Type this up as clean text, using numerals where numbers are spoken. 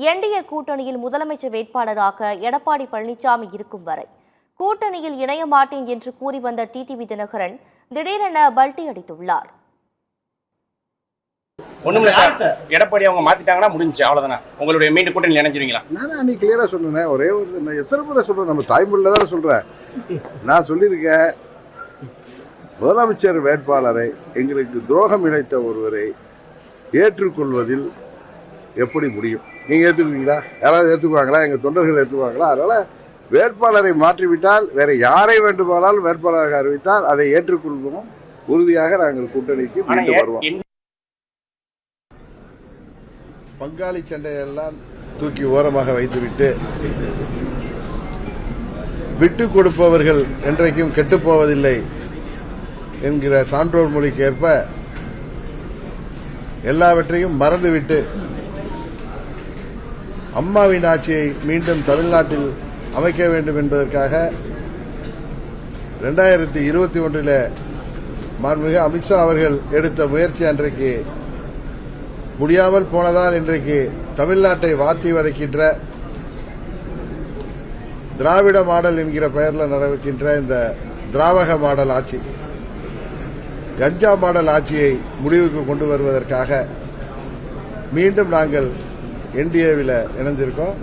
NDA கூட்டணியில் முதலமைச்சர் வேட்பாளராக எடப்பாடி பழனிசாமி இருக்கும் வரை கூட்டணியில் இணைய மாட்டேன் என்று கூறி வந்த டிடிவி தினகரன் திடீரென பல்டி அடித்துள்ளார். எடப்பாடி அவங்க மாத்திட்டாங்கன்னா முடிஞ்சு அவ்வளவுதானே. உங்களுடைய மீண்டும் கூட்டணியில் இணைஞ்சிருவீங்களா? நான் நீ கிளியரா சொன்னேன். ஒரே ஒரு எத்தனை முறை சொல்றேன், நம்ம தாய்மொழியில தான் சொல்றேன். நான் சொல்லியிருக்கேன், முதலமைச்சர் வேட்பாளரை எங்களுக்கு துரோகம் இழைத்த ஒருவரை ஏற்றுக்கொள்வதில் எப்படி முடியும்? நீங்க ஏற்றுக்குவீங்களா? யாராவது ஏற்றுக்குவாங்களா? எங்க தொண்டர்கள் ஏற்றுக்குவாங்களா? அதனால வேட்பாளரை மாற்றிவிட்டால் வேற யாரை வேண்டுமானாலும் வேட்பாளராக அறிவித்தால் அதை ஏற்றுக்கொள்வோம். உறுதியாக நாங்கள் கூட்டணிக்கு மீண்டும் வருவோம். பங்காளி சண்டையெல்லாம் தூக்கி ஓரமாக வைத்துவிட்டு விட்டுக் கொடுப்பவர்கள் என்றைக்கும் கெட்டுப்போவதில்லை என்கிற சான்றோர் மொழிக்கு ஏற்ப எல்லாவற்றையும் மறந்துவிட்டு அம்மாவின் ஆட்சியை மீண்டும் தமிழ்நாட்டில் அமைக்க வேண்டும் என்பதற்காக 2021 மாண்புமிகு அமித்ஷா அவர்கள் எடுத்த முயற்சி அன்றைக்கு முடியாமல் போனதால் இன்றைக்கு தமிழ்நாட்டை வாட்டி வதைக்கின்ற திராவிட மாடல் என்கிற பெயரில் நடக்கின்ற இந்த திராவக மாடல் ஆட்சி, கஞ்சா மாடல் ஆட்சியை முடிவுக்கு கொண்டு வருவதற்காக மீண்டும் நாங்கள் என்டிஏவில் இணைந்திருக்கோம்.